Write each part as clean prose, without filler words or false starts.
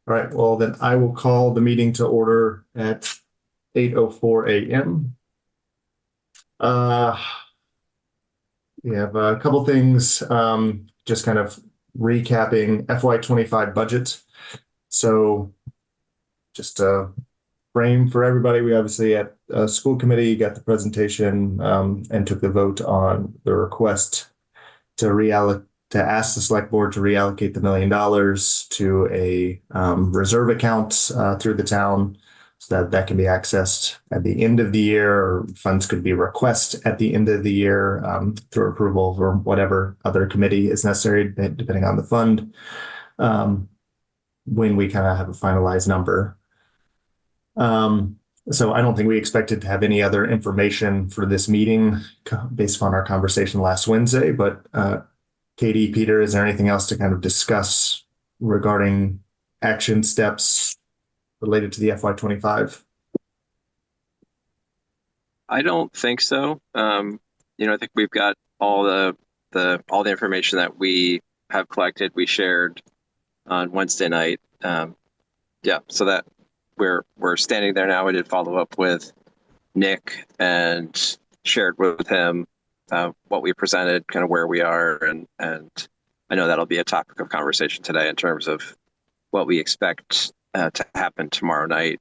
All right, well, then I will call the meeting to order at 8:04 a.m. Uh, we have a couple things, just kind of recapping FY25 budget. So just a frame for everybody. We obviously at school committee got the presentation and took the vote on the request to ask the select board to reallocate the $1 million to a reserve account through the town so that can be accessed at the end of the year, or funds could be requested at the end of the year through approval or whatever other committee is necessary, depending on the fund, when we kind of have a finalized number. So I don't think we expected to have any other information for this meeting based upon our conversation last Wednesday, but Katie, Peter, is there anything else to kind of discuss regarding action steps related to the FY25? I don't think so. I think we've got all the information that we have collected. We shared on Wednesday night. So that we're standing there now. We did follow up with Nick and shared with him what we presented, kind of where we are, and I know that'll be a topic of conversation today in terms of what we expect to happen tomorrow night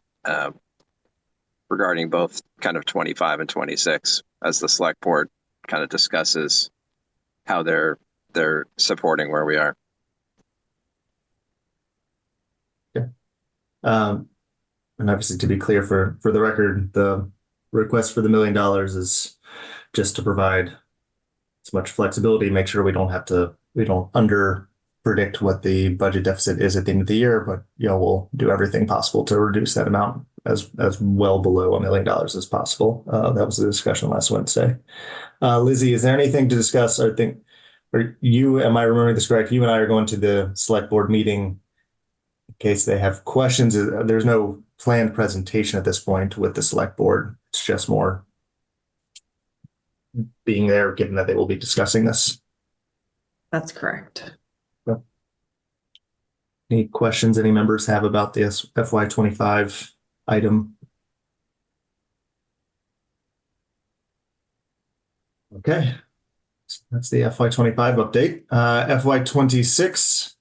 regarding both kind of 25 and 26 as the select board kind of discusses how they're supporting where we are. Yeah. And obviously, to be clear, for the record, the request for the $1 million is just to provide as much flexibility, make sure we don't under predict what the budget deficit is at the end of the year, but we'll do everything possible to reduce that amount as well below $1 million as possible. That was the discussion last Wednesday. Lizzie, is there anything to discuss? Am I remembering this correct? You and I are going to the select board meeting in case they have questions. There's no planned presentation at this point with the select board. It's just more being there, given that they will be discussing this. That's correct. Any questions any members have about this FY25 item? Okay, that's the FY25 update. FY26,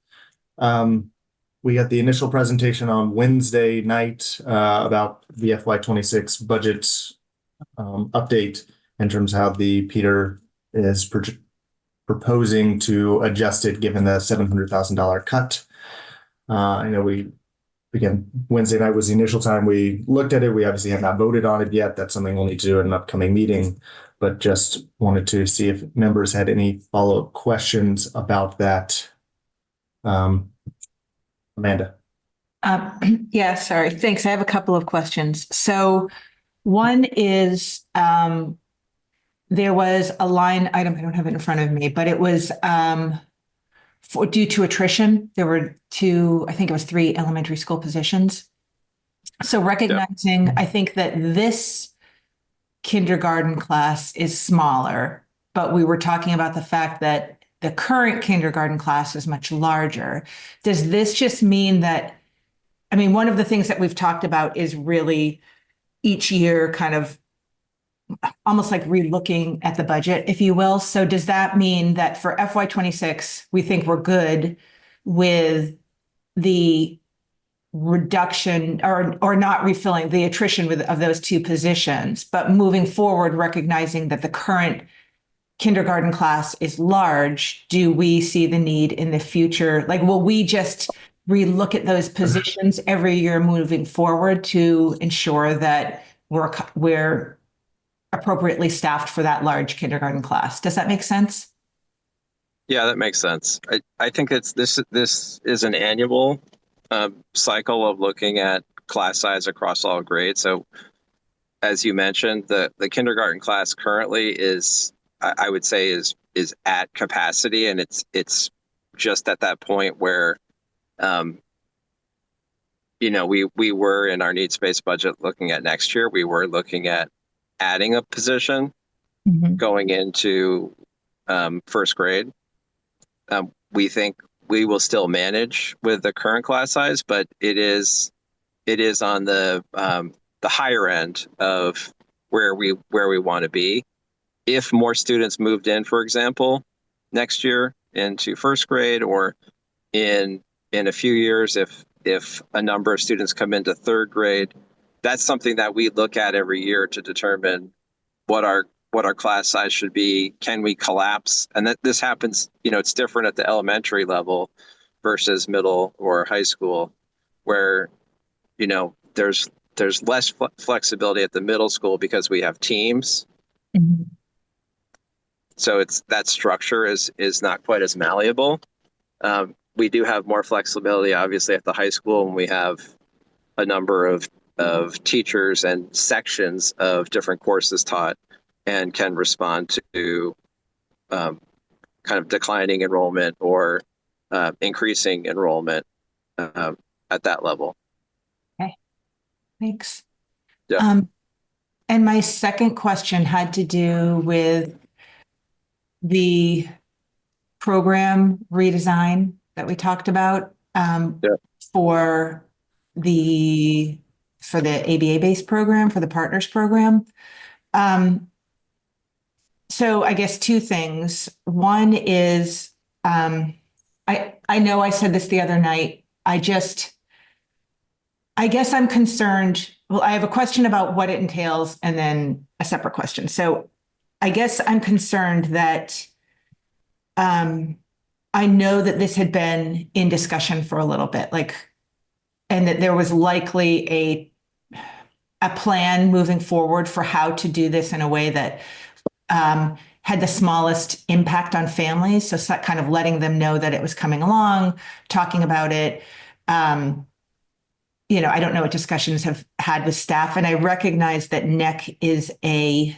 we got the initial presentation on Wednesday night about the FY26 budget update in terms of how Peter is proposing to adjust it given the $700,000 cut. I know Wednesday night was the initial time we looked at it. We obviously have not voted on it yet. That's something we'll need to do in an upcoming meeting, but just wanted to see if members had any follow-up questions about that. Amanda. Yeah, sorry. Thanks. I have a couple of questions. So one is there was a line item, I don't have it in front of me, but it was due to attrition. There were I think it was 3 elementary school positions. So recognizing, I think that this kindergarten class is smaller, but we were talking about the fact that the current kindergarten class is much larger. Does this just mean that, one of the things that we've talked about is really each year kind of almost like re-looking at the budget, if you will. So does that mean that for FY26, we think we're good with the reduction or not refilling the attrition of those 2 positions, but moving forward, recognizing that the current kindergarten class is large, do we see the need in the future? Like, will we just re-look at those positions every year moving forward to ensure that we're appropriately staffed for that large kindergarten class? Does that make sense? Yeah, that makes sense. I think this is an annual cycle of looking at class size across all grades. So as you mentioned, the kindergarten class currently is, I would say, is at capacity, and it's just at that point where we were in our needs-based budget looking at next year, we were looking at adding a position going into first grade. We think we will still manage with the current class size, but it is on the higher end of where we want to be. If more students moved in, for example, next year into first grade, or in a few years, if a number of students come into third grade, that's something that we look at every year to determine what our class size should be. Can we collapse? And that this happens, it's different at the elementary level versus middle or high school, where, there's less flexibility at the middle school because we have teams. Mhm. So it's that structure is not quite as malleable. We do have more flexibility, obviously, at the high school, when we have a number of teachers and sections of different courses taught, and can respond to kind of declining enrollment or increasing enrollment at that level. Okay, thanks. Yeah. And my second question had to do with the program redesign that we talked about Yeah. for the ABA-based program, for the partners program. So I guess two things. One is, I know I said this the other night. I guess I'm concerned. Well, I have a question about what it entails and then a separate question. So I guess I'm concerned that I know that this had been in discussion for a little bit, and that there was likely a plan moving forward for how to do this in a way that had the smallest impact on families. So kind of letting them know that it was coming along, talking about it. I don't know what discussions have had with staff, and I recognize that NEC is a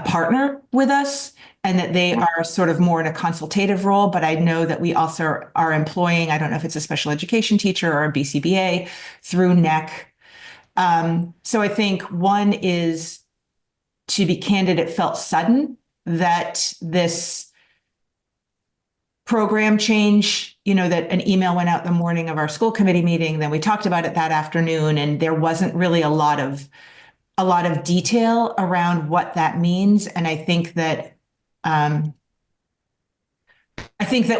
partner with us, and that they are sort of more in a consultative role, but I know that we also are employing, I don't know if it's a special education teacher or a BCBA through NEC. So I think one is, to be candid, it felt sudden that this program change, that an email went out the morning of our school committee meeting, then we talked about it that afternoon, and there wasn't really a lot of detail around what that means. And I think that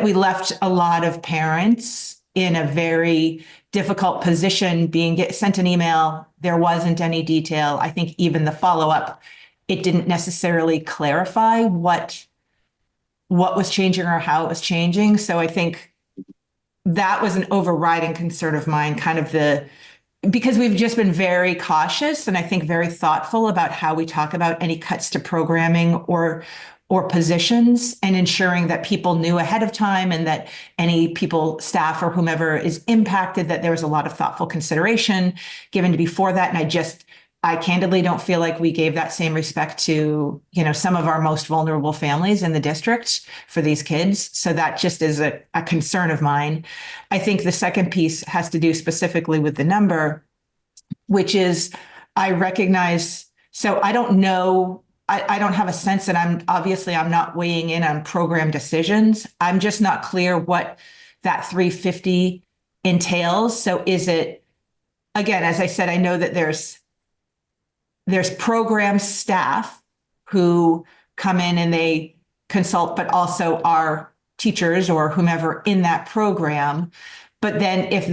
we left a lot of parents in a very difficult position, being sent an email. There wasn't any detail. I think even the follow-up, it didn't necessarily clarify what was changing or how it was changing. So I think that was an overriding concern of mine, because we've just been very cautious and I think very thoughtful about how we talk about any cuts to programming or positions, and ensuring that people knew ahead of time, and that any people, staff or whomever is impacted, that there was a lot of thoughtful consideration given to before that. And I candidly don't feel like we gave that same respect to, some of our most vulnerable families in the district for these kids. So that just is a concern of mine. I think the second piece has to do specifically with the number, which is, I recognize, so I don't know, I don't have a sense, and I'm not weighing in on program decisions. I'm just not clear what that 350 entails. So is it, again, as I said, I know that there's program staff who come in and they consult, but also are teachers or whomever in that program. But then if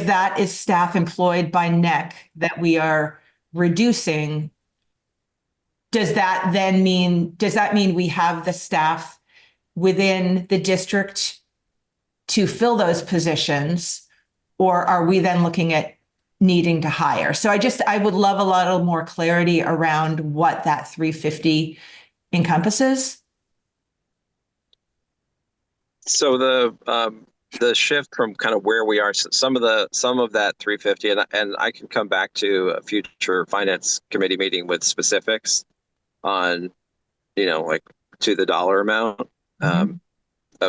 that is staff employed by NEC that we are reducing, does that mean we have the staff within the district to fill those positions, or are we then looking at needing to hire? So I would love a lot more clarity around what that 350 encompasses. So the shift from kind of where we are, some of that 350, and I can come back to a future finance committee meeting with specifics on, like to the dollar amount of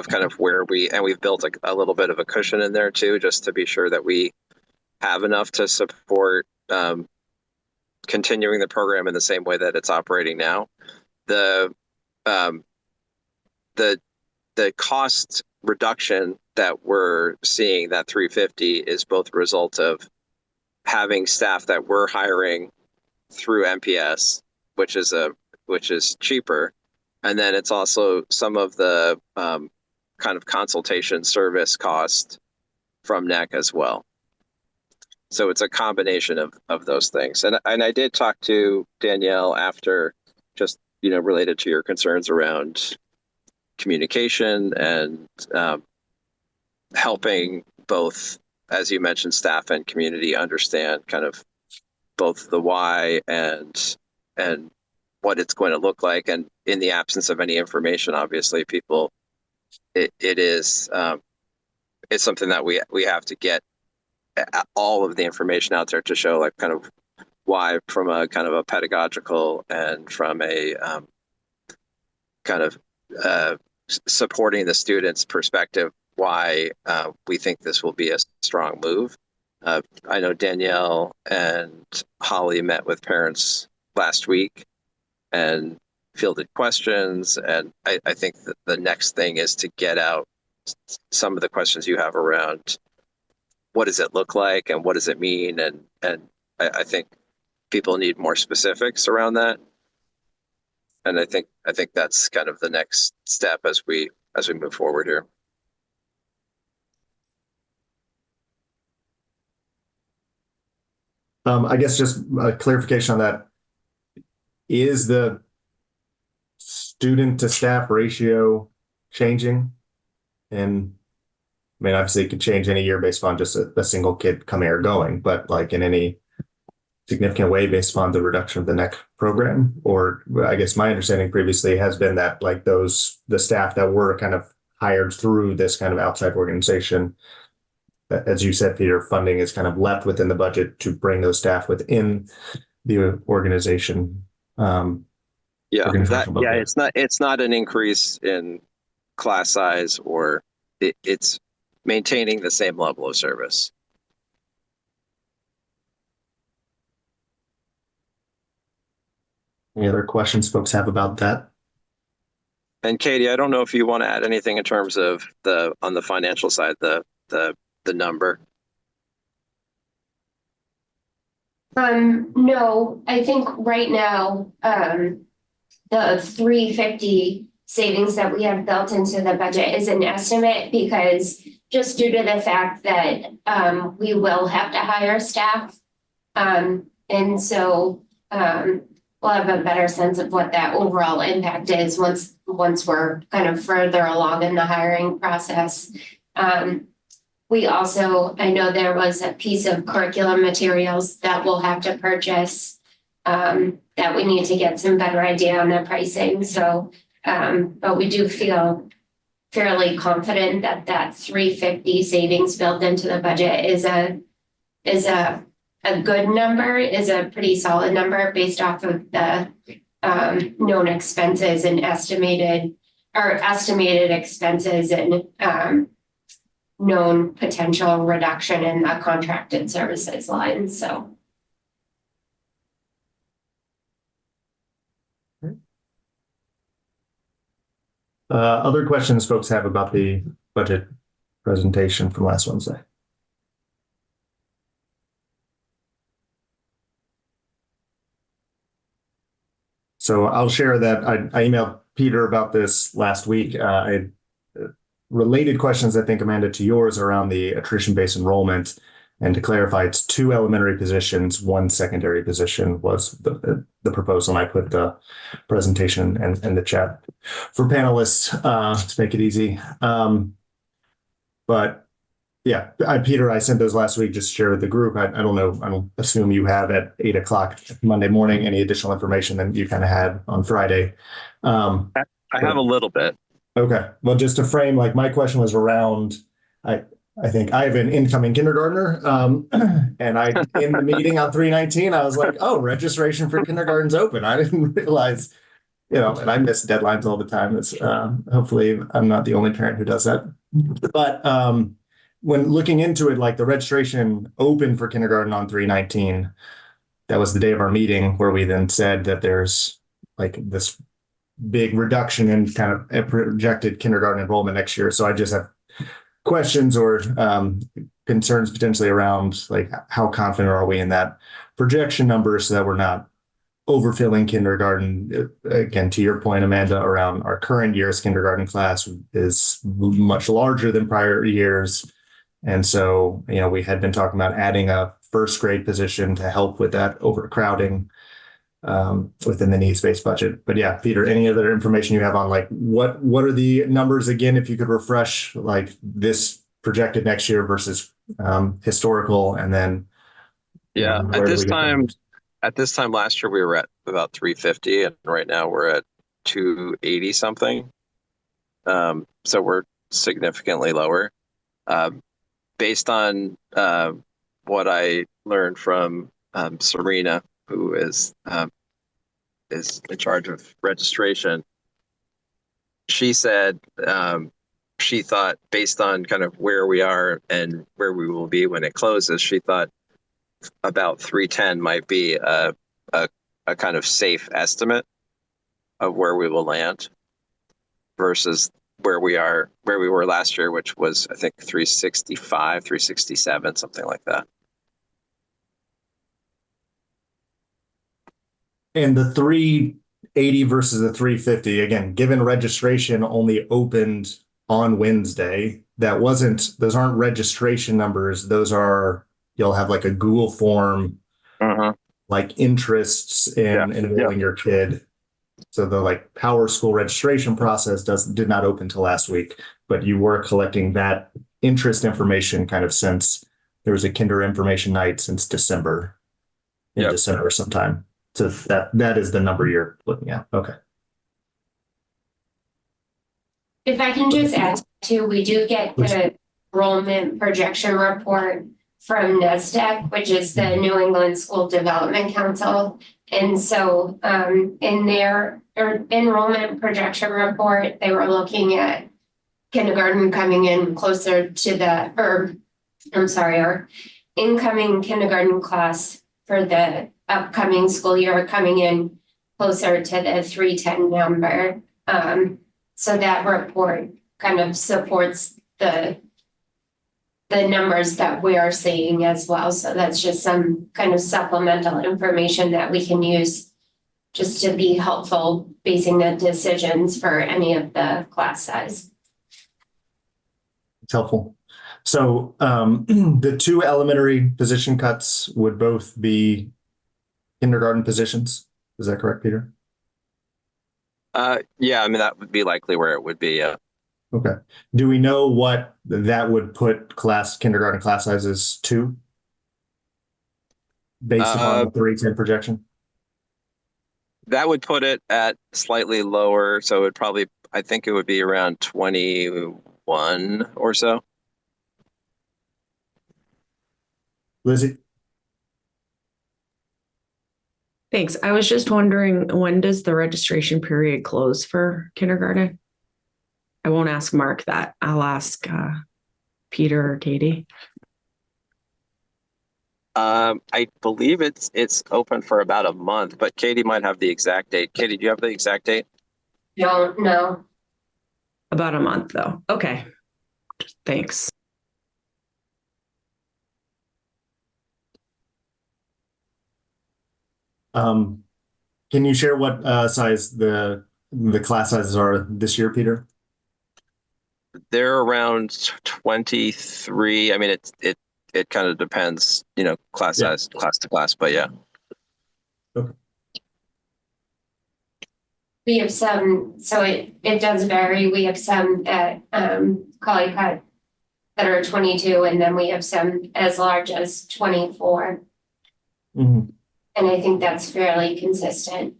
kind of where we've built a little bit of a cushion in there too, just to be sure that we have enough to support continuing the program in the same way that it's operating now. The cost reduction that we're seeing, that 350, is both a result of having staff that we're hiring through MPS, which is cheaper, and then it's also some of the kind of consultation service cost from NEC as well. So it's a combination of those things. And I did talk to Danielle after, just, related to your concerns around communication and helping both, as you mentioned, staff and community understand kind of both the why and what it's going to look like. And in the absence of any information, obviously, it is it's something that we have to get all of the information out there to show, like, kind of why, from a kind of a pedagogical and from a kind of supporting the students' perspective, why we think this will be a strong move. I know Danielle and Holly met with parents last week and fielded questions, and I think that the next thing is to get out some of the questions you have around what does it look like and what does it mean, and I think people need more specifics around that, and I think that's kind of the next step as we move forward here. I guess just a clarification on that. Is the student to staff ratio changing? And I mean, obviously it could change any year based on just a single kid coming or going, but like in any significant way based upon the reduction of the NEC program? Or I guess my understanding previously has been that like the staff that were kind of hired through this kind of outside organization, as you said, Peter, funding is kind of left within the budget to bring those staff within the organization. It's not an increase in class size, or it's maintaining the same level of service. Any other questions folks have about that? And Katie, I don't know if you want to add anything in terms of on the financial side, the number. No, I think right now, the 350 savings that we have built into the budget is an estimate, because just due to the fact that we will have to hire staff. And so we'll have a better sense of what that overall impact is once we're kind of further along in the hiring process. We also, I know there was a piece of curriculum materials that we'll have to purchase that we need to get some better idea on the pricing. So, but we do feel fairly confident that 350 savings built into the budget is a good number, is a pretty solid number based off of the known expenses and estimated expenses and known potential reduction in the contracted services line. So. Other questions folks have about the budget presentation from last Wednesday? So I'll share that I emailed Peter about this last week. I related questions, I think, Amanda, to yours around the attrition-based enrollment. And to clarify, it's 2 elementary positions, 1 secondary position was the proposal. And I put the presentation and the chat for panelists to make it easy. But yeah, Peter, I sent those last week just to share with the group. I don't know, I don't assume you have at 8 o'clock Monday morning any additional information than you kind of had on Friday. I have a little bit. Okay. Well, just to frame, like my question was around, I think I have an incoming kindergartner, and in the meeting on 3/19, I was like, oh, registration for kindergarten's open. I didn't realize, and I miss deadlines all the time. It's hopefully I'm not the only parent who does that. But when looking into it, like the registration opened for kindergarten on 3/19, that was the day of our meeting where we then said that there's like this big reduction in kind of a projected kindergarten enrollment next year. So I just have questions or concerns potentially around like how confident are we in that projection number so that we're not overfilling kindergarten. Again, to your point, Amanda, around our current year's kindergarten class is much larger than prior years. And so, we had been talking about adding a first grade position to help with that overcrowding within the needs-based budget. But yeah, Peter, any other information you have on like what are the numbers again, if you could refresh like this projected next year versus historical, and then Yeah, where do we get the numbers? at this time last year we were at about 350, and right now we're at 280 something. So we're significantly lower. Based on what I learned from Serena, who is in charge of registration, she said she thought, based on kind of where we are and where we will be when it closes, she thought about 310 might be a kind of safe estimate of where we will land versus where we were last year, which was, I think, 365, 367, something like that. And the 380 versus the 350, again, given registration only opened on Wednesday, those aren't registration numbers. Those are, you'll have like a Google form, like interests in enrolling your kid. So the like Power School registration process did not open till last week, but you were collecting that interest information kind of since there was a kinder information night since December, December sometime. So that is the number you're looking at. Okay. If I can just add to, we do get the enrollment projection report from NESDEC, which is the New England School Development Council. And so in their enrollment projection report, they were looking at kindergarten coming in closer to our incoming kindergarten class for the upcoming school year coming in closer to the 310 number. So that report kind of supports the numbers that we are seeing as well. So that's just some kind of supplemental information that we can use just to be helpful basing the decisions for any of the class size. It's helpful. So the two elementary position cuts would both be kindergarten positions. Is that correct, Peter? Yeah, I mean, that would be likely where it would be. Okay. Do we know what that would put kindergarten class sizes to based upon the 310 projection? That would put it at slightly lower. So I think it would be around 21 or so. Lizzie? Thanks. I was just wondering, when does the registration period close for kindergarten? I won't ask Mark that. I'll ask Peter or Katie. I believe it's open for about a month, but Katie might have the exact date. Katie, do you have the exact date? No. About a month, though. Okay. Thanks. Can you share what size the class sizes are this year, Peter? They're around 23. I mean, it kind of depends, class size, class to class, but yeah. Okay. We have some, so it does vary. We have some at Collycut that are 22, and then we have some as large as 24. Mm-hmm. And I think that's fairly consistent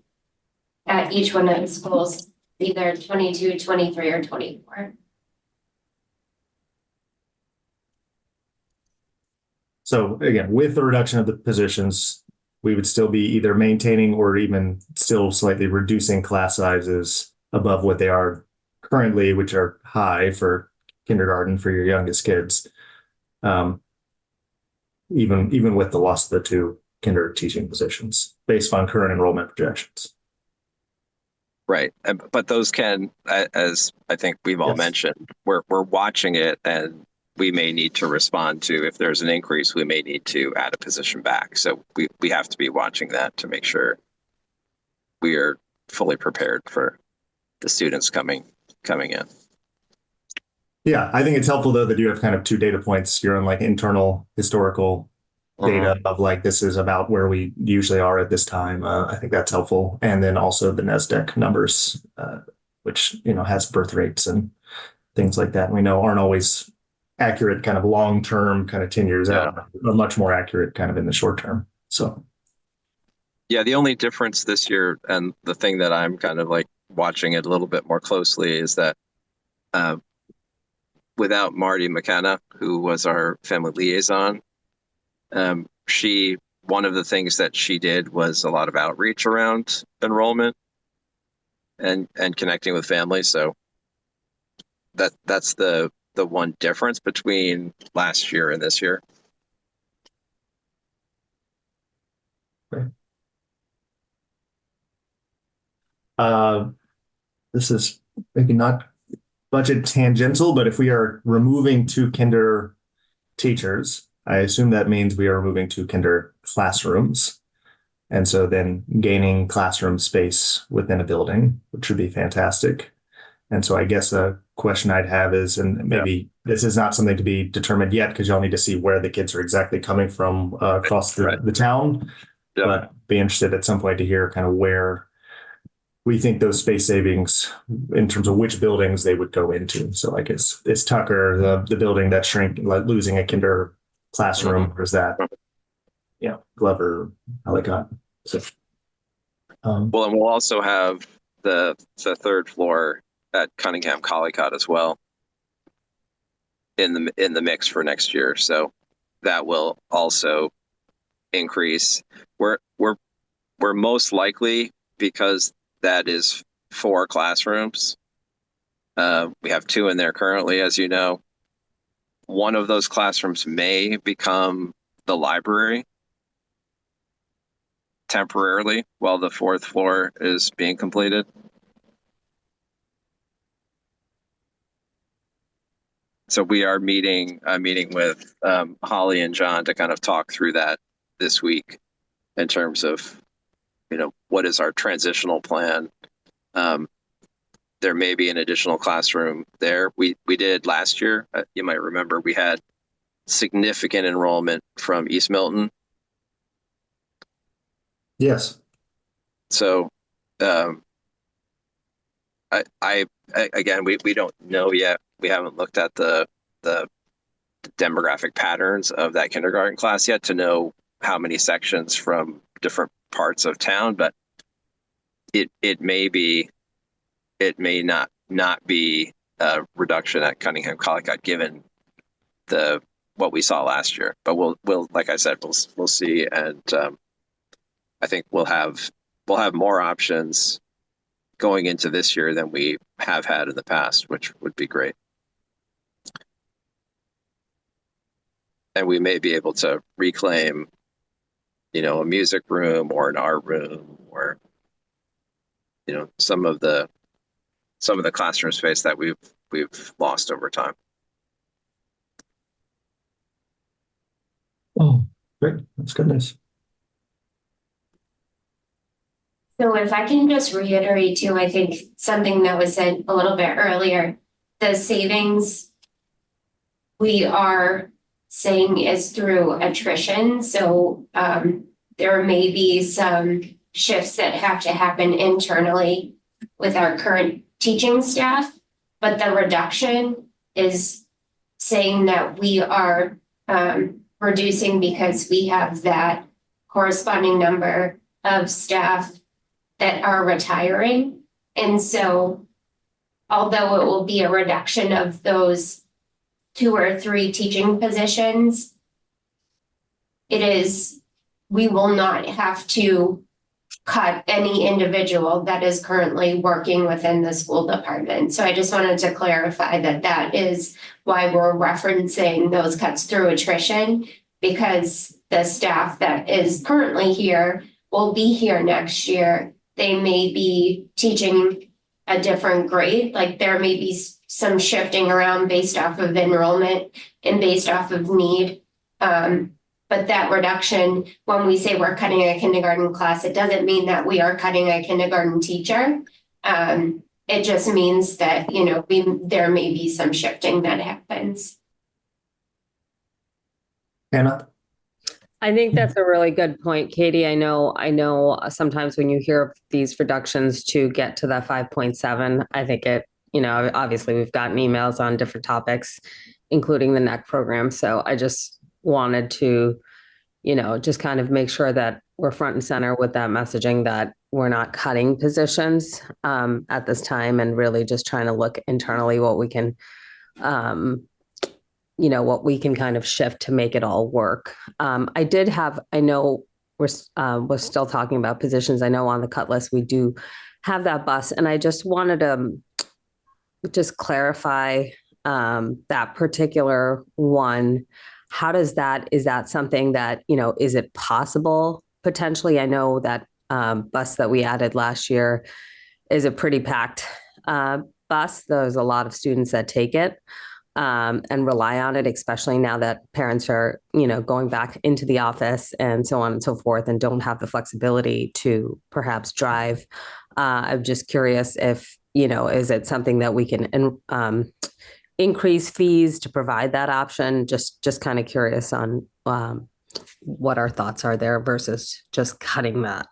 at each one of the schools, either 22, 23, or 24. So again, with the reduction of the positions, we would still be either maintaining or even still slightly reducing class sizes above what they are currently, which are high for kindergarten for your youngest kids, even with the loss of the two kinder teaching positions based on current enrollment projections. Right. But those can, as I think we've all mentioned, we're watching it, and we may need to respond to. If there's an increase, we may need to add a position back. So we have to be watching that to make sure we are fully prepared for the students coming in. Yeah, I think it's helpful though that you have kind of two data points. You're on like internal historical data of like this is about where we usually are at this time. I think that's helpful, and then also the NASDAQ numbers, which has birth rates and things like that. We know aren't always accurate, kind of long term, kind of 10 years out, but much more accurate, kind of in the short term. So. Yeah, the only difference this year, and the thing that I'm kind of like watching it a little bit more closely, is that without Marty McKenna, who was our family liaison, one of the things that she did was a lot of outreach around enrollment and connecting with families. So that's the one difference between last year and this year. Okay. This is maybe not budget tangential, but if we are removing 2 kinder teachers, I assume that means we are removing 2 kinder classrooms. And so then gaining classroom space within a building, which would be fantastic. And so I guess a question I'd have is, and maybe this is not something to be determined yet because y'all need to see where the kids are exactly coming from across the town, but be interested at some point to hear kind of where we think those space savings in terms of which buildings they would go into. So like is Tucker the building that shrank, like losing a kinder classroom, or is that Glover, Ellicott? So well, and we'll also have the 3rd floor at Cunningham Collicott as well in the mix for next year. So that will also increase. We're most likely, because that is 4 classrooms. We have 2 in there currently, as you know. One of those classrooms may become the library temporarily while the 4th floor is being completed. So we are meeting with Holly and John to kind of talk through that this week in terms of, what is our transitional plan. There may be an additional classroom there. We did last year. You might remember we had significant enrollment from East Milton. yes. So again, we don't know yet. We haven't looked at the demographic patterns of that kindergarten class yet to know how many sections from different parts of town, but it may not be a reduction at Cunningham Collicott given what we saw last year. But we'll like I said, we'll see, and I think we'll have more options going into this year than we have had in the past, which would be great. And we may be able to reclaim, a music room or an art room, or some of the classroom space that we've lost over time. Oh, great. That's goodness. So if I can just reiterate too, I think something that was said a little bit earlier, the savings we are saying is through attrition. So there may be some shifts that have to happen internally with our current teaching staff, but the reduction is saying that we are reducing because we have that corresponding number of staff that are retiring. And so although it will be a reduction of those 2 or 3 teaching positions, we will not have to cut any individual that is currently working within the school department. So I just wanted to clarify that is why we're referencing those cuts through attrition, because the staff that is currently here will be here next year. They may be teaching a different grade, like there may be some shifting around based off of enrollment and based off of need. But that reduction, when we say we're cutting a kindergarten class, it doesn't mean that we are cutting a kindergarten teacher. It just means that, you know, there may be some shifting that happens. Hannah? I think that's a really good point, Katie. I know sometimes when you hear of these reductions to get to that 5.7, I think it, you know, obviously we've gotten emails on different topics, including the NEC program. So I just wanted to, you know, just kind of make sure that we're front and center with that messaging, that we're not cutting positions at this time, and really just trying to look internally what we can, you know, what we can kind of shift to make it all work. I know we're still talking about positions. I know on the cut list, we do have that bus, and I just wanted to just clarify that particular one. How does that, is that something that, you know, is it possible potentially? I know that bus that we added last year is a pretty packed bus. There's a lot of students that take it and rely on it, especially now that parents are, you know, going back into the office and so on and so forth, and don't have the flexibility to perhaps drive. I'm just curious if, you know, is it something that we can increase fees to provide that option? Just kind of curious on what our thoughts are there versus just cutting that.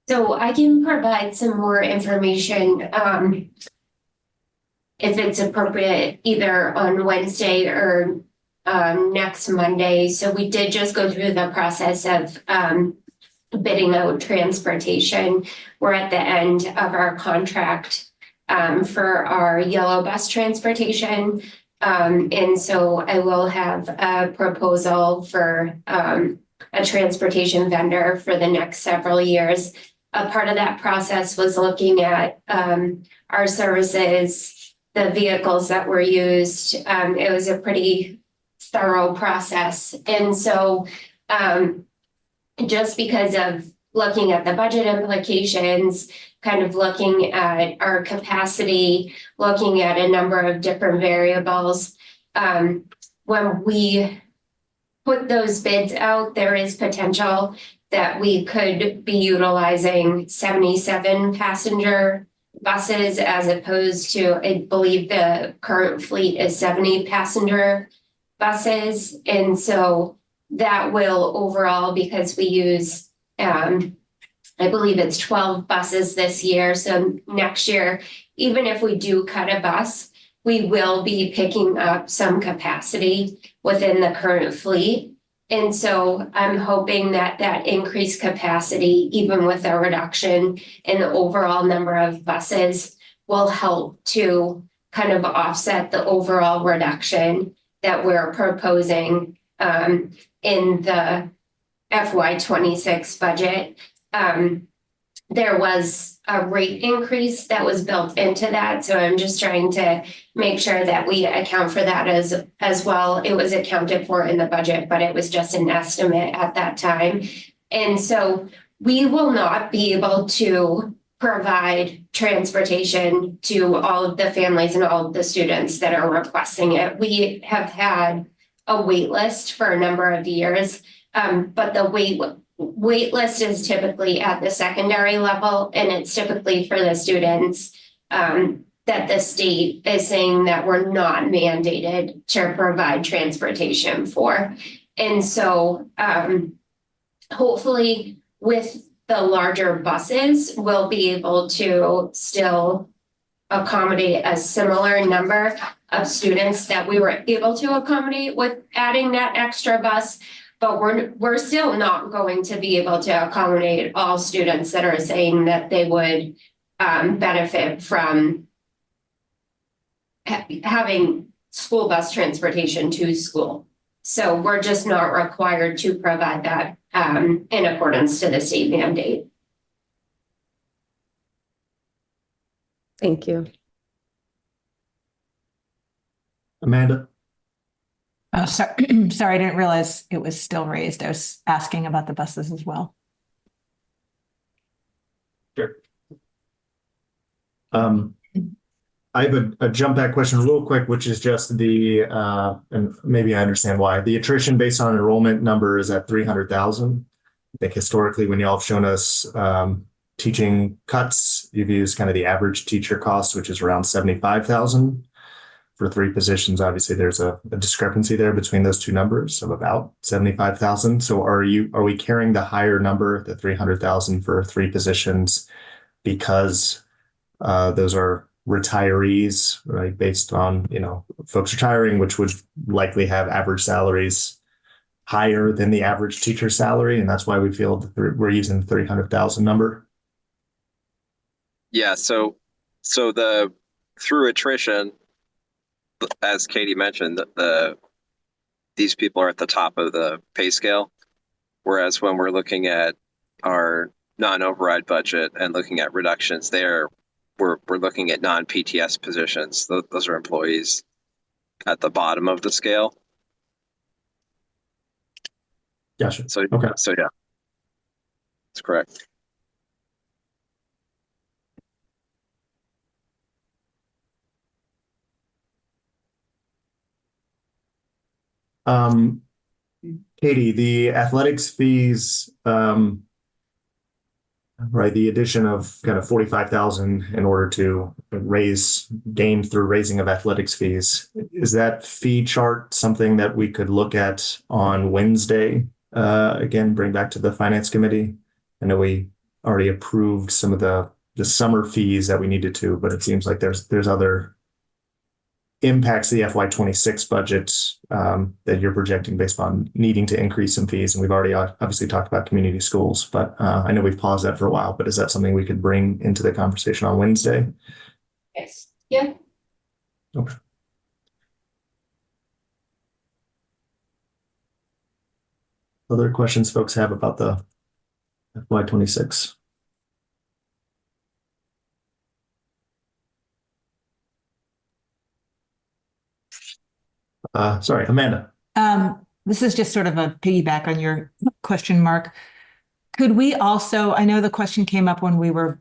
So I can provide some more information if it's appropriate, either on Wednesday or next Monday. So we did just go through the process of bidding out transportation. We're at the end of our contract for our yellow bus transportation. And so I will have a proposal for a transportation vendor for the next several years. A part of that process was looking at our services, the vehicles that were used. It was a pretty thorough process. And so just because of looking at the budget implications, kind of looking at our capacity, looking at a number of different variables, when we put those bids out, there is potential that we could be utilizing 77 passenger buses as opposed to, I believe the current fleet is 70 passenger buses. And so that will overall, because we use, I believe it's 12 buses this year. So next year, even if we do cut a bus, we will be picking up some capacity within the current fleet. And so I'm hoping that that increased capacity, even with a reduction in the overall number of buses, will help to kind of offset the overall reduction that we're proposing in the FY26 budget. There was a rate increase that was built into that. So I'm just trying to make sure that we account for that as well. It was accounted for in the budget, but it was just an estimate at that time. And so we will not be able to provide transportation to all of the families and all of the students that are requesting it. We have had a wait list for a number of years, but the wait list is typically at the secondary level, and it's typically for the students that the state is saying that we're not mandated to provide transportation for. And so hopefully with the larger buses, we'll be able to still accommodate a similar number of students that we were able to accommodate with adding that extra bus. But we're still not going to be able to accommodate all students that are saying that they would benefit from having school bus transportation to school. So we're just not required to provide that in accordance to the state mandate. Thank you. Amanda? Oh, sorry, I didn't realize it was still raised. I was asking about the buses as well. Sure. I have a jump back question real quick, which is just and maybe I understand why. The attrition based on enrollment number is at 300,000. I think historically, when y'all have shown us teaching cuts, you've used kind of the average teacher cost, which is around 75,000 for 3 positions. Obviously, there's a discrepancy there between those 2 numbers of about 75,000. So are we carrying the higher number, the 300,000 for 3 positions, because those are retirees, right? Based on, folks retiring, which would likely have average salaries higher than the average teacher salary. And that's why we feel that we're using the 300,000 number. Yeah. So through attrition, as Katie mentioned, these people are at the top of the pay scale. Whereas when we're looking at our non-override budget and looking at reductions there, we're looking at non-PTS positions. Those are employees at the bottom of the scale. Gotcha. So Okay. So yeah, that's correct. Katie, the athletics fees, right, the addition of kind of 45,000 in order to gain through raising of athletics fees. Is that fee chart something that we could look at on Wednesday? Again, bring back to the finance committee. I know we already approved some of the summer fees that we needed to, but it seems like there's other impacts to the FY26 budget that you're projecting based on needing to increase some fees. And we've already obviously talked about community schools, but I know we've paused that for a while, but is that something we could bring into the conversation on Wednesday? Yes. Yeah. Okay. Other questions folks have about the FY26? Sorry, Amanda. This is just sort of a piggyback on your question, Mark. Could we also, I know the question came up when we were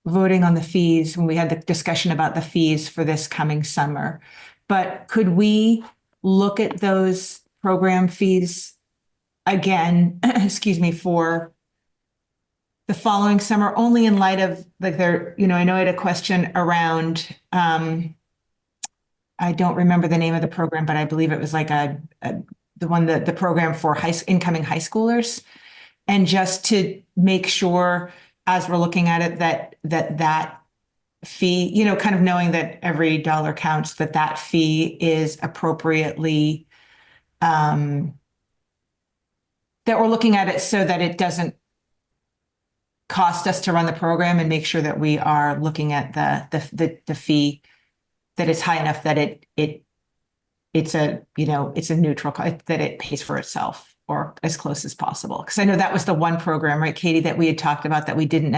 voting on the fees, when we had the discussion about the fees for this coming summer, but could we look at those program fees again, excuse me, for the following summer, only in light of like I know I had a question around, I don't remember the name of the program, but I believe it was like the program for incoming high schoolers. And just to make sure as we're looking at it, that fee, kind of knowing that every dollar counts, that fee is appropriately, that we're looking at it so that it doesn't cost us to run the program, and make sure that we are looking at the fee that is high enough that it's a neutral, that it pays for itself or as close as possible. Because I know that was the one program, right, Katie, that we had talked about that we didn't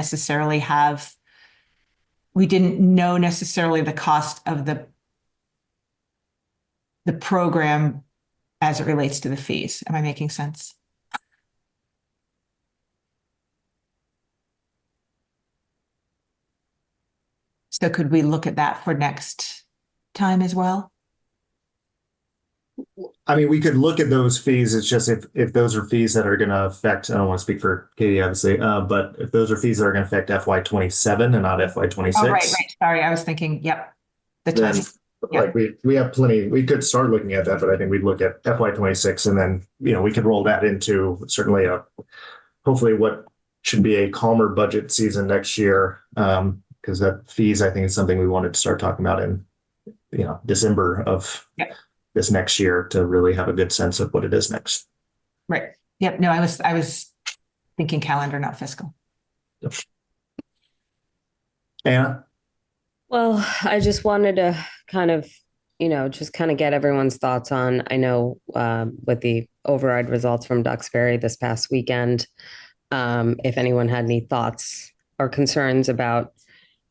know necessarily the cost of the program as it relates to the fees. Am I making sense? So could we look at that for next time as well? I mean, we could look at those fees. It's just if those are fees that are going to affect, I don't want to speak for Katie, obviously, but if those are fees that are going to affect FY27 and not FY26. Oh, right. Sorry, I was thinking, yep. Then, Yeah. like we have plenty, we could start looking at that, but I think we'd look at FY26 and then, we could roll that into certainly hopefully what should be a calmer budget season next year. Because that fees, I think, is something we wanted to start talking about in, December of this next year to really have a good sense of what it is next. Right. Yep. No, I was thinking calendar, not fiscal. Yep. Anna? Well, I just wanted to kind of, just kind of get everyone's thoughts on, I know with the override results from Duxbury this past weekend, if anyone had any thoughts or concerns about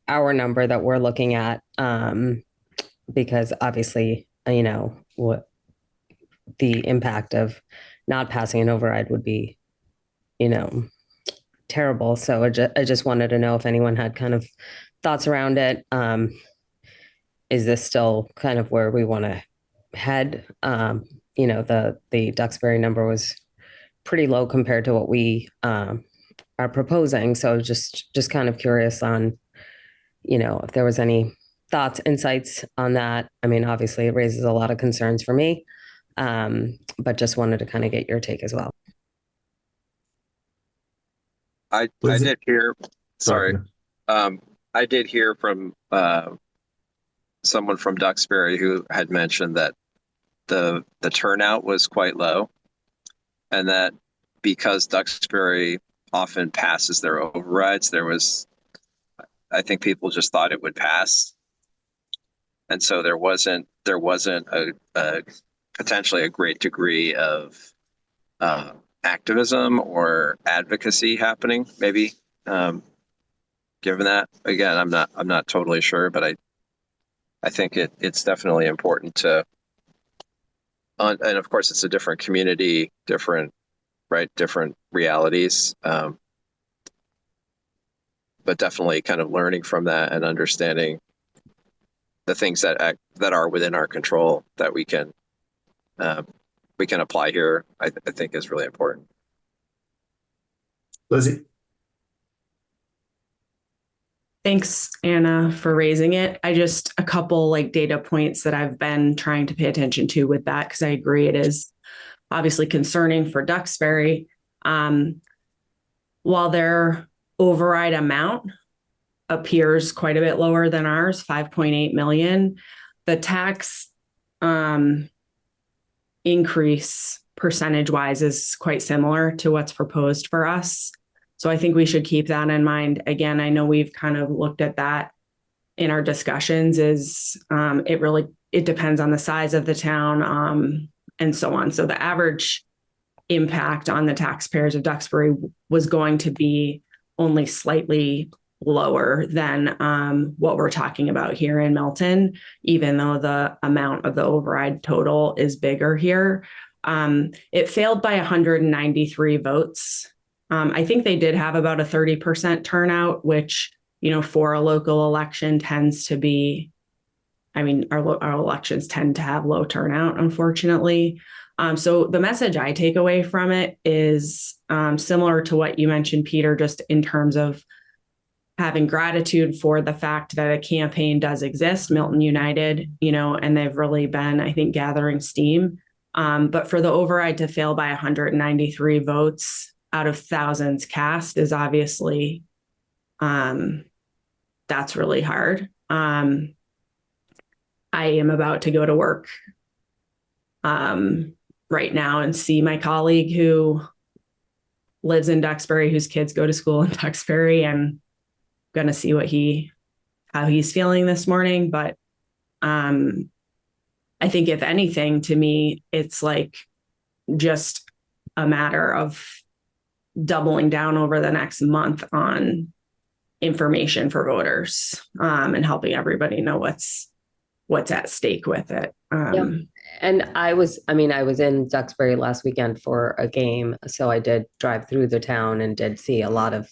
our number that we're looking at, because obviously, what the impact of not passing an override would be, terrible. So I just wanted to know if anyone had kind of thoughts around it. Is this still kind of where we want to head? The Duxbury number was pretty low compared to what we are proposing. So just kind of curious on, if there was any thoughts, insights on that. I mean, obviously it raises a lot of concerns for me, but just wanted to kind of get your take as well. I did hear, sorry, I did hear from someone from Duxbury who had mentioned that the turnout was quite low, and that because Duxbury often passes their overrides, I think people just thought it would pass, and so there wasn't a potentially a great degree of activism or advocacy happening, maybe. Given that, again, I'm not totally sure, but I think it's definitely important to, and of course it's a different community, different realities, but definitely kind of learning from that and understanding the things that are within our control that we can apply here. I think is really important. Lizzie? Thanks, Anna, for raising it. A couple data points that I've been trying to pay attention to with that, because I agree it is obviously concerning for Duxbury. While their override amount appears quite a bit lower than ours, 5.8 million, the tax increase percentage-wise is quite similar to what's proposed for us. So I think we should keep that in mind. Again, I know we've kind of looked at that in our discussions. It depends on the size of the town, and so on. So the average impact on the taxpayers of Duxbury was going to be only slightly lower than what we're talking about here in Milton, even though the amount of the override total is bigger here. It failed by 193 votes. I think they did have about a 30% turnout, which, for a local election tends to be, our elections tend to have low turnout, unfortunately. So the message I take away from it is similar to what you mentioned, Peter, just in terms of having gratitude for the fact that a campaign does exist, Milton United, and they've really been, I think, gathering steam. But for the override to fail by 193 votes out of thousands cast is obviously, that's really hard. I am about to go to work right now and see my colleague who lives in Duxbury, whose kids go to school in Duxbury, and going to see how he's feeling this morning. But I think if anything, to me, it's just a matter of doubling down over the next month on information for voters, and helping everybody know what's at stake with it. And I was in Duxbury last weekend for a game. So I did drive through the town and did see a lot of,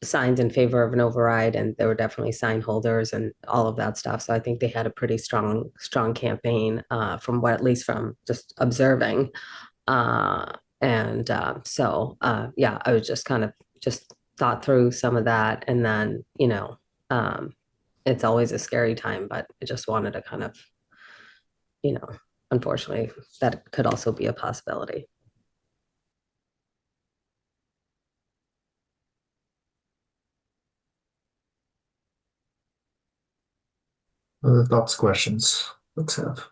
signs in favor of an override, and there were definitely sign holders and all of that stuff. So I think they had a pretty strong campaign, at least from just observing. I was just kind of thought through some of that. And then, it's always a scary time, but I just wanted to kind of, unfortunately, that could also be a possibility. Other thoughts, questions? Let's have.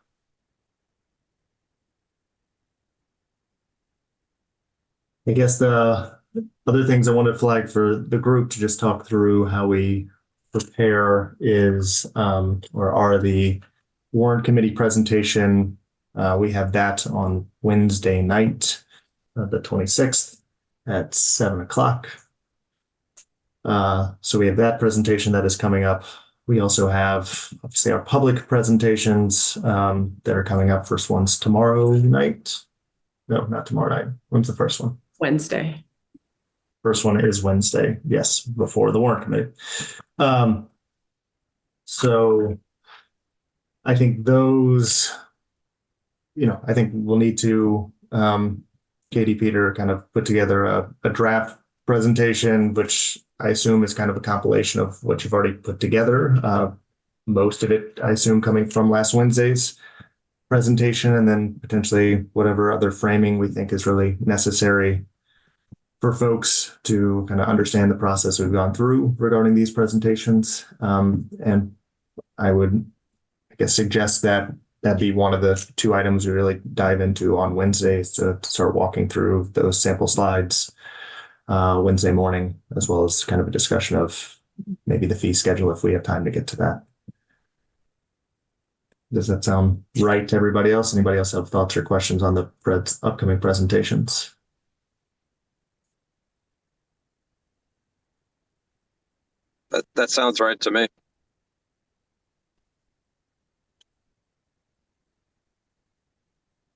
I guess the other things I wanted to flag for the group to just talk through how we prepare is, or are the warrant committee presentation. We have that on Wednesday night, the 26th at 7:00. So we have that presentation that is coming up. We also have, obviously, our public presentations that are coming up. First one's tomorrow night. No, not tomorrow night. When's the first one? Wednesday. First one is Wednesday. Yes, before the warrant committee. So I think those, I think we'll need to, Katie, Peter, kind of put together a draft presentation, which I assume is kind of a compilation of what you've already put together. Most of it, I assume, coming from last Wednesday's presentation, and then potentially whatever other framing we think is really necessary for folks to kind of understand the process we've gone through regarding these presentations. And I would, I guess, suggest that that'd be one of the two items we really dive into on Wednesdays to start walking through those sample slides Wednesday morning, as well as kind of a discussion of maybe the fee schedule if we have time to get to that. Does that sound right to everybody else? Anybody else have thoughts or questions on the upcoming presentations? That sounds right to me.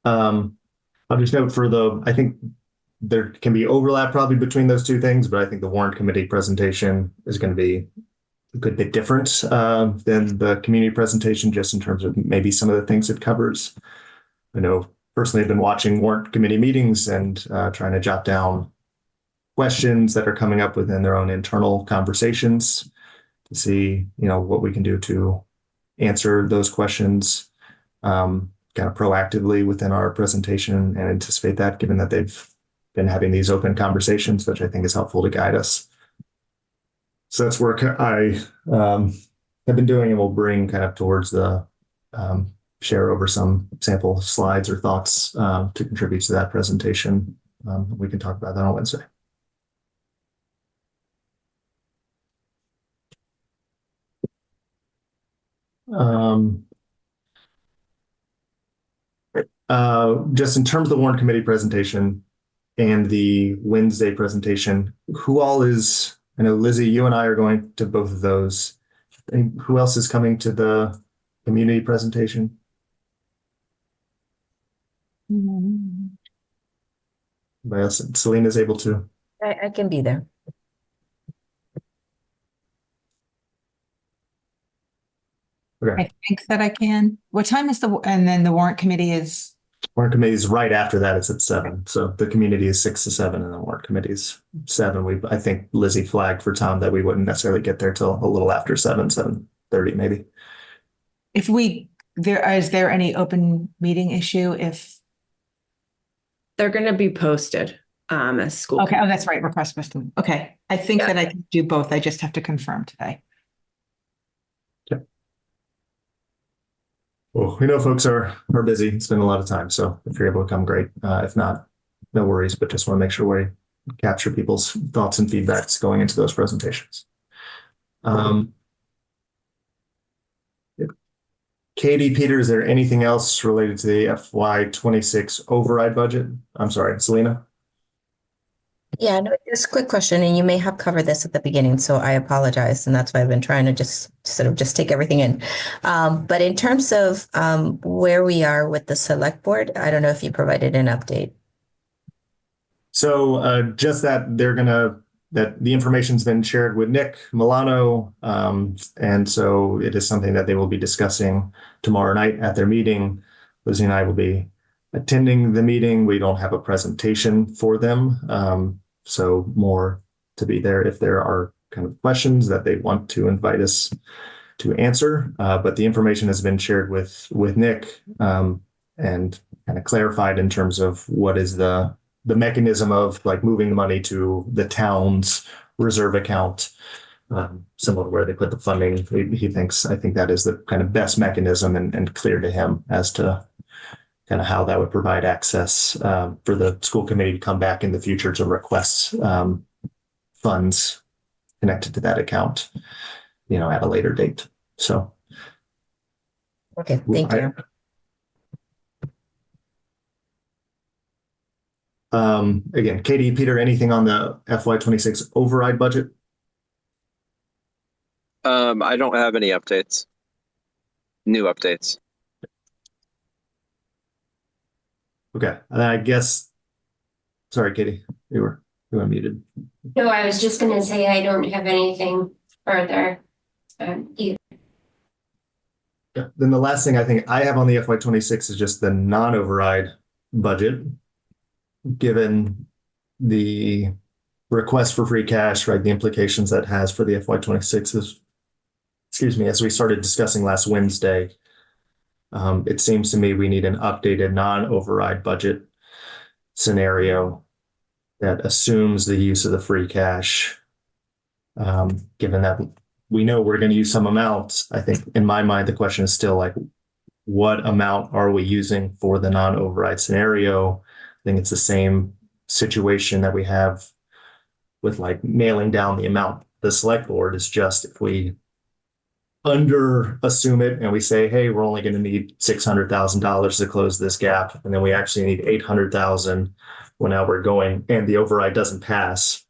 I'll just note I think there can be overlap probably between those two things, but I think the warrant committee presentation is going to be a good bit different than the community presentation, just in terms of maybe some of the things it covers. I know personally I've been watching warrant committee meetings and trying to jot down questions that are coming up within their own internal conversations to see, what we can do to answer those questions kind of proactively within our presentation and anticipate that, given that they've been having these open conversations, which I think is helpful to guide us. So that's work I have been doing and will bring kind of towards the share over some sample slides or thoughts to contribute to that presentation. We can talk about that on Wednesday. Just in terms of the warrant committee presentation and the Wednesday presentation, who all is, I know Lizzie, you and I are going to both of those. And who else is coming to the community presentation? Anybody else? Selena's able to. I can be there. Okay. I think that I can. What time is and then the warrant committee is? Warrant committee is right after that. It's at 7. So the community is 6 to 7 and the warrant committee is 7. I think Lizzie flagged for Tom that we wouldn't necessarily get there till a little after 7:30 maybe. Is there any open meeting issue if? They're going to be posted as school. Okay. Oh, that's right. Request posting. Okay. I think that I can do both. I just have to confirm today. Well, we know folks are busy, spend a lot of time, so if you're able to come, great. If not, no worries, but just want to make sure we capture people's thoughts and feedbacks going into those presentations. Katie, Peter, is there anything else related to the FY26 override budget? I'm sorry, Selena? Yeah, no, just a quick question, and you may have covered this at the beginning, so I apologize, and that's why I've been trying to just take everything in. But in terms of where we are with the select board, I don't know if you provided an update. So just that that the information's been shared with Nick Milano, and so it is something that they will be discussing tomorrow night at their meeting. Lizzie and I will be attending the meeting. We don't have a presentation for them, so more to be there if there are kind of questions that they want to invite us to answer. But the information has been shared with Nick and kind of clarified in terms of what is the mechanism of like moving the money to the town's reserve account, similar to where they put the funding. I think that is the kind of best mechanism and clear to him as to kind of how that would provide access for the school committee to come back in the future to request funds connected to that account, at a later date. So. Okay, thank you. Again, Katie, Peter, anything on the FY26 override budget? I don't have any updates. New updates. Okay, and I guess, sorry, Katie, you were You unmuted. No, I was just gonna say I don't have anything further. Either. Yeah. Then the last thing I think I have on the FY26 is just the non-override budget. Given the request for free cash, right, the implications that has for the FY26 is, excuse me, as we started discussing last Wednesday, it seems to me we need an updated non-override budget scenario that assumes the use of the free cash. Given that we know we're going to use some amounts, I think in my mind, the question is still like, what amount are we using for the non-override scenario? I think it's the same situation that we have with like nailing down the amount. The select board is just if we under assume it and we say, hey, we're only going to need $600,000 to close this gap, and then we actually need 800,000. Well, now we're going and the override doesn't pass,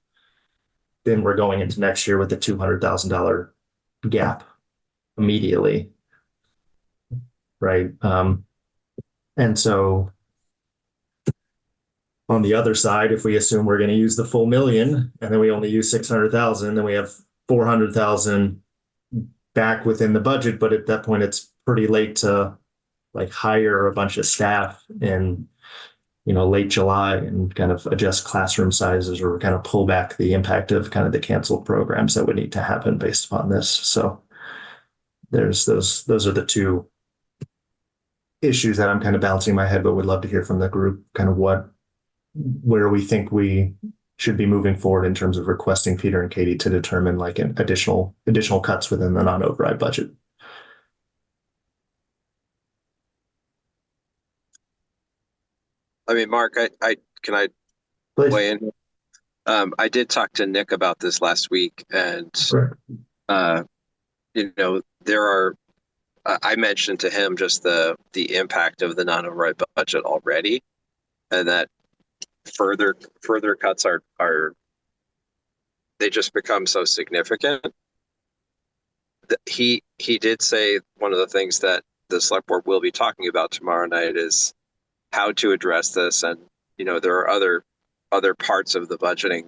then we're going into next year with a $200,000 gap immediately, right? And so on the other side, if we assume we're going to use the full million and then we only use 600,000, then we have 400,000 back within the budget. But at that point, it's pretty late to like hire a bunch of staff in, late July and kind of adjust classroom sizes or kind of pull back the impact of kind of the canceled programs that would need to happen based upon this. So those are the two issues that I'm kind of bouncing my head, but would love to hear from the group kind of where we think we should be moving forward in terms of requesting Peter and Katie to determine like an additional cuts within the non-override budget. I mean, Mark, can I Please. weigh in? I did talk to Nick about this last week, and I mentioned to him just the impact of the non-override budget already, and that further cuts are they just become so significant. He did say one of the things that the select board will be talking about tomorrow night is how to address this, and there are other parts of the budgeting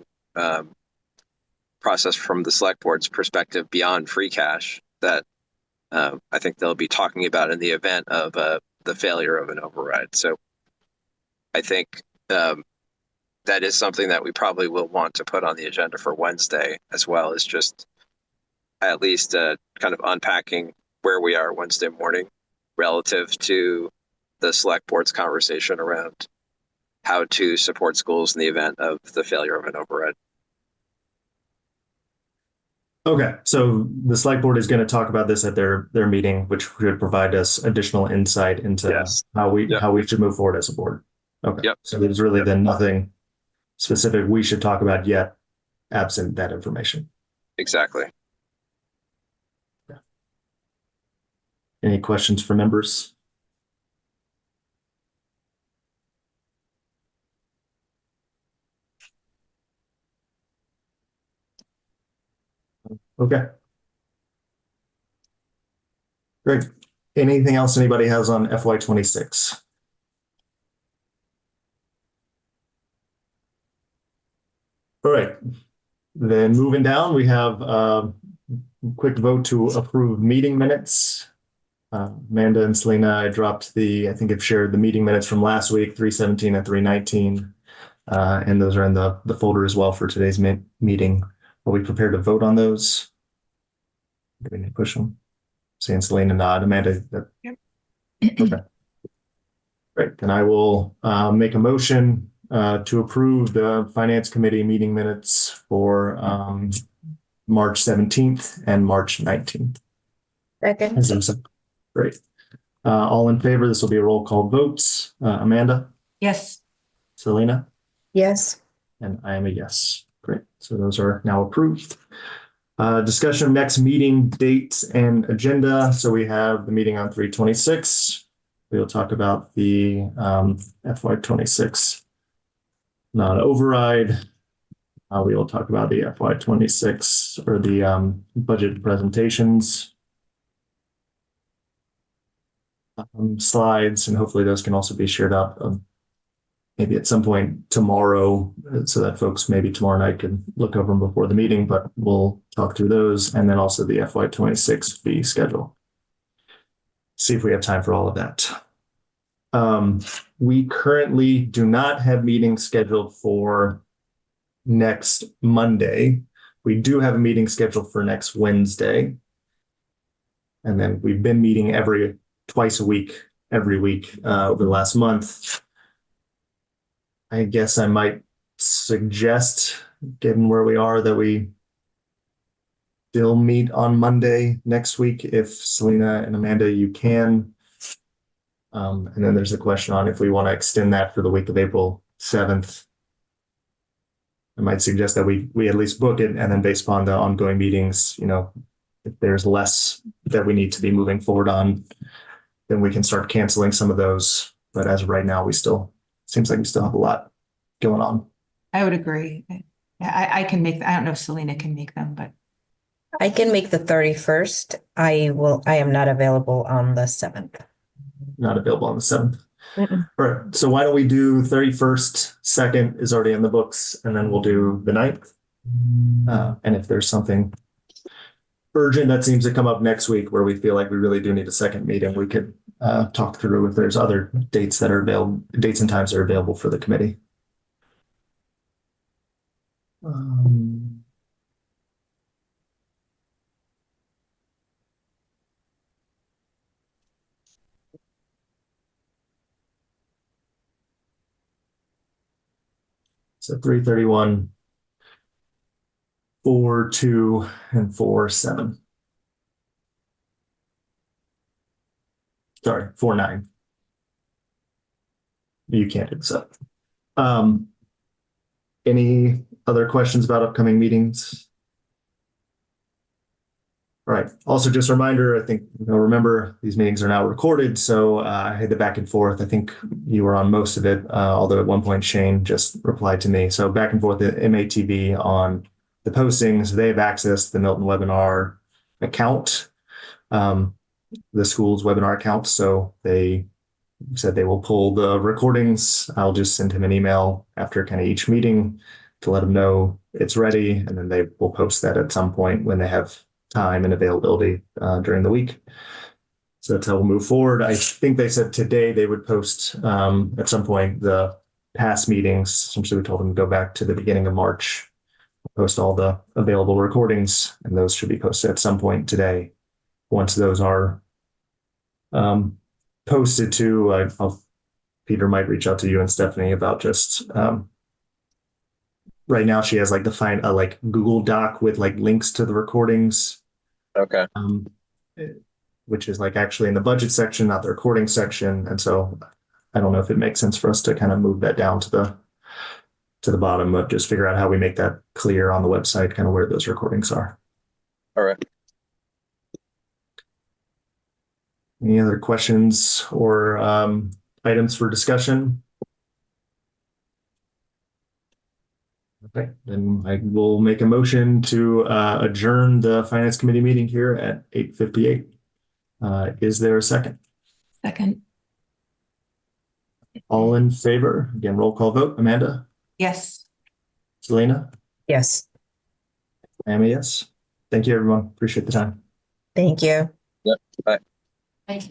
process from the select board's perspective beyond free cash that I think they'll be talking about in the event of the failure of an override. So I think that is something that we probably will want to put on the agenda for Wednesday, as well as just at least kind of unpacking where we are Wednesday morning relative to the select board's conversation around how to support schools in the event of the failure of an override. Okay, so the select board is going to talk about this at their meeting, which should provide us additional insight into how we should move forward as a board. Okay, so there's really then nothing specific we should talk about yet, absent that information. Exactly. Yeah. Any questions for members? Okay. Great. Anything else anybody has on FY26? All right. Then moving down, we have a quick vote to approve meeting minutes. Amanda and Selena, I think I've shared the meeting minutes from last week, 317 and 319. And those are in the folder as well for today's meeting. Are we prepared to vote on those? Do we need to push them? Saying Selena nod. Amanda? Yep. Okay. Great. Then I will make a motion to approve the Finance Committee meeting minutes for March 17th and March 19th. Second. Great. All in favor? This will be a roll call vote. Amanda? Yes. Selena? Yes. And I am a yes. Great. So those are now approved. Discussion of next meeting dates and agenda. So we have the meeting on 3/26. We'll talk about the FY26 non-override. We will talk about the FY26 or the budget presentations slides, and hopefully those can also be shared out maybe at some point tomorrow, so that folks maybe tomorrow night can look over them before the meeting, but we'll talk through those. And then also the FY26 fee schedule. See if we have time for all of that. We currently do not have meetings scheduled for next Monday. We do have a meeting scheduled for next Wednesday. And then we've been meeting twice a week, every week over the last month. I guess I might suggest, given where we are, that we still meet on Monday next week if Selena and Amanda, you can. And then there's a question on if we want to extend that for the week of April 7th. I might suggest that we at least book it, and then based upon the ongoing meetings, if there's less that we need to be moving forward on, then we can start canceling some of those. But as of right now, seems like we still have a lot going on. I would agree. I can make, I don't know if Selena can make them, but. I can make the 31st. I am not available on the 7th. Not available on the 7th. All right. So why don't we do 31st, 2nd is already in the books, and then we'll do the 9th. And if there's something urgent that seems to come up next week where we feel like we really do need a second meeting, we could talk through if there's other dates that are available, dates and times that are available for the committee. So 3/31, 4/2, and 4/7. Sorry, 4/9. You can't do so. Any other questions about upcoming meetings? All right. Also, just a reminder, I think remember these meetings are now recorded, so I had the back and forth. I think you were on most of it, although at one point Shane just replied to me. So back and forth at MATV on the postings. They have access to the Milton webinar account, the school's webinar account. So they said they will pull the recordings. I'll just send him an email after kind of each meeting to let him know it's ready, and then they will post that at some point when they have time and availability during the week. So that's how we'll move forward. I think they said today they would post at some point the past meetings. Essentially, we told them to go back to the beginning of March, post all the available recordings, and those should be posted at some point today. Once those are posted to, Peter might reach out to you and Stephanie about just right now she has like defined a like Google Doc with like links to the recordings. Okay. Which is like actually in the budget section, not the recording section. And so I don't know if it makes sense for us to kind of move that down to the bottom, but just figure out how we make that clear on the website, kind of where those recordings are. All right. Any other questions or items for discussion? Okay, then I will make a motion to adjourn the Finance Committee meeting here at 8:58. Is there a second? Second. All in favor? Again, roll call vote. Amanda? Yes. Selena? Yes. Amy, yes. Thank you, everyone. Appreciate the time. Thank you. Yep. Bye. Like,